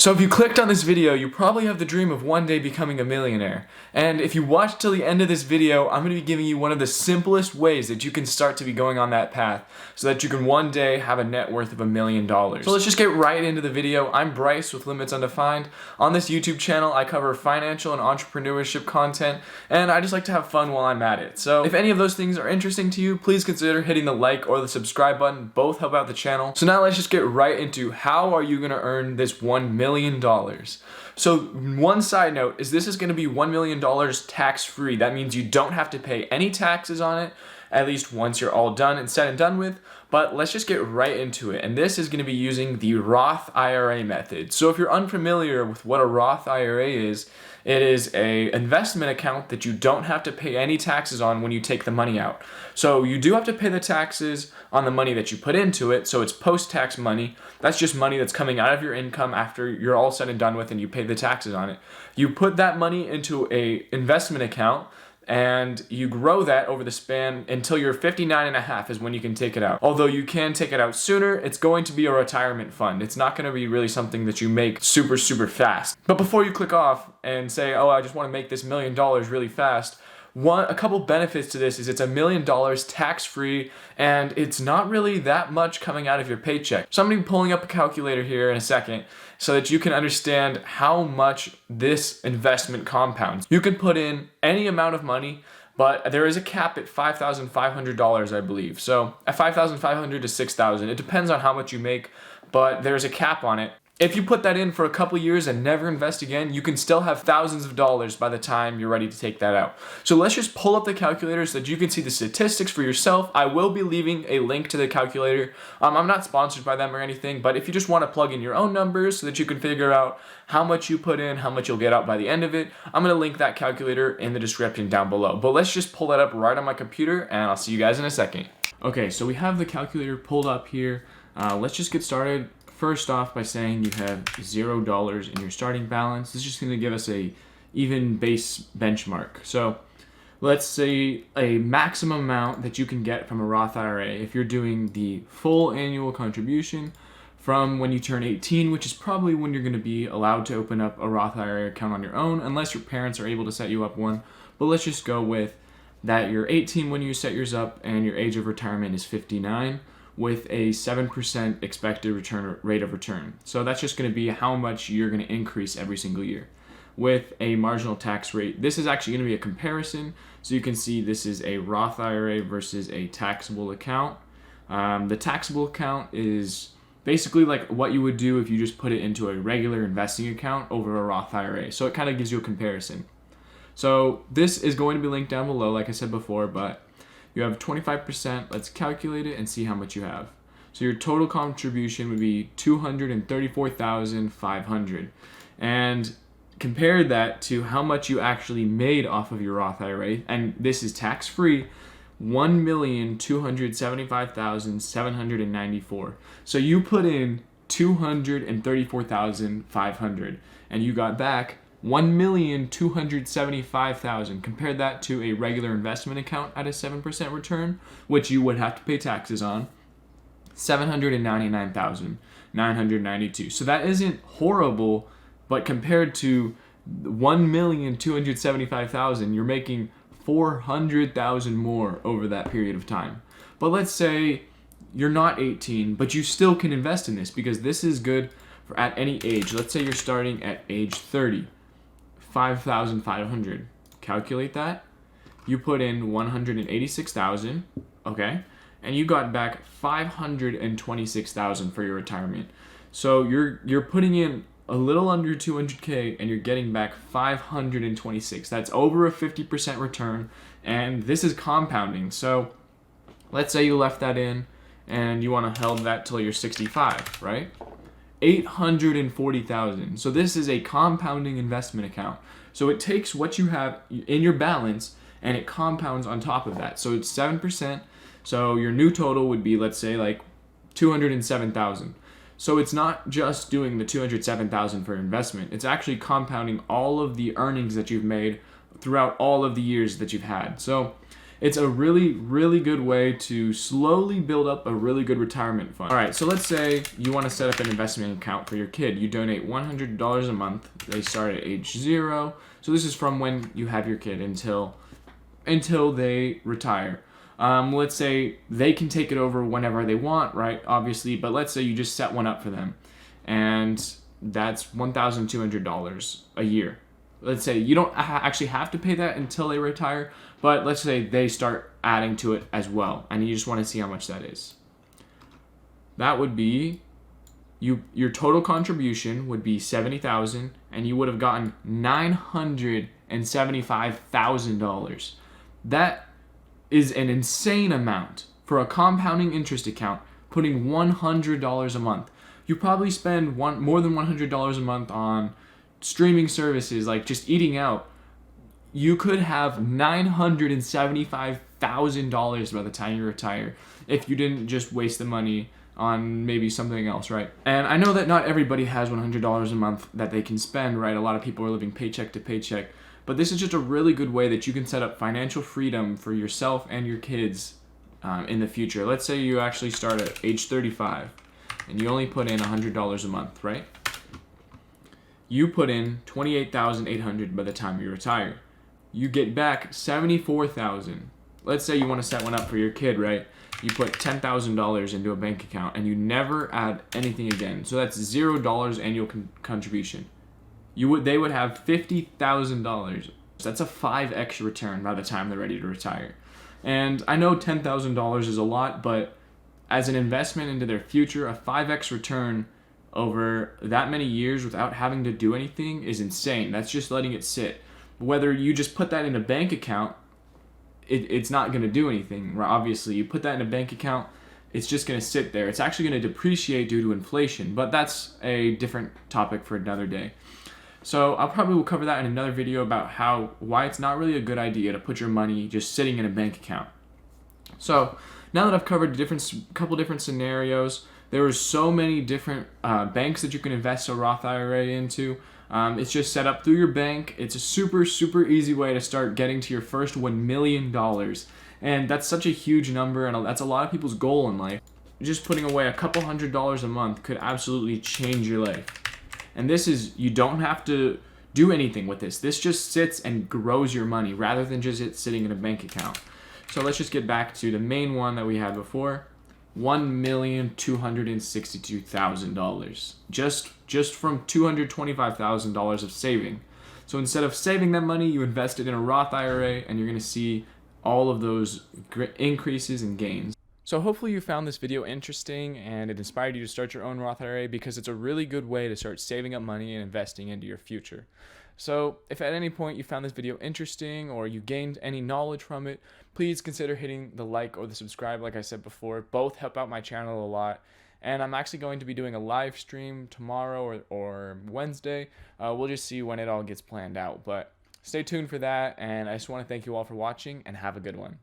So if you clicked on this video, you probably have the dream of one day becoming a millionaire. And if you watch till the end of this video, I'm going to be giving you one of the simplest ways that you can start to be going on that path so that you can one day have a net worth of $1 million. So let's just get right into the video. I'm Bryce with Limits Undefined. On this YouTube channel, I cover financial and entrepreneurship content, and I just like to have fun while I'm at it. So if any of those things are interesting to you, please consider hitting the like or the subscribe button. Both help out the channel. So now let's just get right into how are you going to earn this $1 million. So one side note is this is going to be $1 million tax-free. That means you don't have to pay any taxes on it, at least once you're all done and said and done with. But let's just get right into it. And this is going to be using the Roth IRA method. So if you're unfamiliar with what a Roth IRA is, it is an investment account that you don't have to pay any taxes on when you take the money out. So you do have to pay the taxes on the money that you put into it. So it's post-tax money. That's just money that's coming out of your income after you're all said and done with and you pay the taxes on it. You put that money into an investment account and you grow that over the span until you're 59 and a half is when you can take it out. Although you can take it out sooner, it's going to be a retirement fund. It's not going to be really something that you make super fast. But before you click off and say, oh, I just want to make this $1 million really fast, a couple benefits to this is it's $1 million tax-free, and it's not really that much coming out of your paycheck. So I'm going to be pulling up a calculator here in a second so that you can understand how much this investment compounds. You can put in any amount of money, but there is a cap at $5,500, I believe. So at $5,500 to $6,000, it depends on how much you make, but there's a cap on it. If you put that in for a couple years and never invest again, you can still have thousands of dollars by the time you're ready to take that out. So let's just pull up the calculator so that you can see the statistics for yourself. I will be leaving a link to the calculator. I'm not sponsored by them or anything, but if you just want to plug in your own numbers so that you can figure out how much you put in, how much you'll get out by the end of it, I'm going to link that calculator in the description down below. But let's just pull that up right on my computer and I'll see you guys in a second. Okay, so we have the calculator pulled up here. Let's just get started. First off by saying you have $0 in your starting balance. This is just going to give us a even base benchmark. So let's say a maximum amount that you can get from a Roth IRA if you're doing the full annual contribution from when you turn 18, which is probably when you're going to be allowed to open up a Roth IRA account on your own, unless your parents are able to set you up one. But let's just go with that you're 18 when you set yours up and your age of retirement is 59. With a 7% expected rate of return. So that's just going to be how much you're going to increase every single year. With a marginal tax rate, this is actually going to be a comparison. So you can see this is a Roth IRA versus a taxable account. The taxable account is basically like what you would do if you just put it into a regular investing account over a Roth IRA. So it kind of gives you a comparison. So this is going to be linked down below, like I said before, but you have 25%. Let's calculate it and see how much you have. So your total contribution would be $234,500. And compare that to how much you actually made off of your Roth IRA, and this is tax-free, $1,275,794. So you put in $234,500 and you got back $1,275,000. Compare that to a regular investment account at a 7% return, which you would have to pay taxes on, $799,992. So that isn't horrible, but compared to $1,275,000, you're making $400,000 more over that period of time. But let's say you're not 18, but you still can invest in this because this is good for at any age. Let's say you're starting at age 30. 5,500. Calculate that. You put in 186,000, okay? And you got back 526,000 for your retirement. So you're putting in a little under 200K and you're getting back 526. That's over a 50% return, and this is compounding. So let's say you left that in and you want to hold that till you're 65, right? 840,000. So this is a compounding investment account. So it takes what you have in your balance and it compounds on top of that. So it's 7%. So your new total would be, let's say, like 207,000. So it's not just doing the 207,000 for investment. It's actually compounding all of the earnings that you've made throughout all of the years that you've had. So It's a really, really good way to slowly build up a really good retirement fund. All right, so let's say you want to set up an investment account for your kid. You donate $100 a month. They start at age 0. So this is from when you have your kid until they retire. Let's say they can take it over whenever they want, right? Obviously, but let's say you just set one up for them, and that's $1,200 a year. Let's say you don't actually have to pay that until they retire, but let's say they start adding to it as well, and you just want to see how much that is. That would be your total contribution would be $70,000, and you would have gotten $975,000. That is an insane amount for a compounding interest account. Putting $100 a month, you probably spend more than $100 a month on streaming services, like just eating out. You could have $975,000 by the time you retire if you didn't just waste the money on maybe something else, right? And I know that not everybody has $100 a month that they can spend, right? A lot of people are living paycheck to paycheck, but this is just a really good way that you can set up financial freedom for yourself and your kids in the future. Let's say you actually start at age 35 and you only put in $100 a month, right? You put in $28,800 by the time you retire. You get back $74,000. Let's say you want to set one up for your kid, right? You put $10,000 into a bank account and you never add anything again. So that's $0 annual contribution. They would have $50,000. That's a 5x return by the time they're ready to retire. And I know $10,000 is a lot, but as an investment into their future, a 5x return over that many years without having to do anything is insane. That's just letting it sit. Whether you just put that in a bank account, it's not going to do anything. Obviously, you put that in a bank account, it's just going to sit there. It's actually going to depreciate due to inflation, but that's a different topic for another day. So I'll probably will cover that in another video about why it's not really a good idea to put your money just sitting in a bank account. So now that I've covered couple different scenarios, there are so many different banks that you can invest a Roth IRA into. It's just set up through your bank. It's a super, super easy way to start getting to your first $1 million. And that's such a huge number, and that's a lot of people's goal in life. Just putting away a couple $100s a month could absolutely change your life. And you don't have to do anything with this. This just sits and grows your money rather than just it sitting in a bank account. So let's just get back to the main one that we had before. $1,262,000 just from $225,000 of saving. So instead of saving that money, you invested in a Roth IRA, and you're going to see all of those increases and gains. So hopefully you found this video interesting and it inspired you to start your own Roth IRA, because it's a really good way to start saving up money and investing into your future. So if at any point you found this video interesting or you gained any knowledge from it, please consider hitting the like or the subscribe. Like I said before, both help out my channel a lot. And I'm actually going to be doing a live stream tomorrow or Wednesday. We'll just see when it all gets planned out. But stay tuned for that. And I just want to thank you all for watching, and have a good one.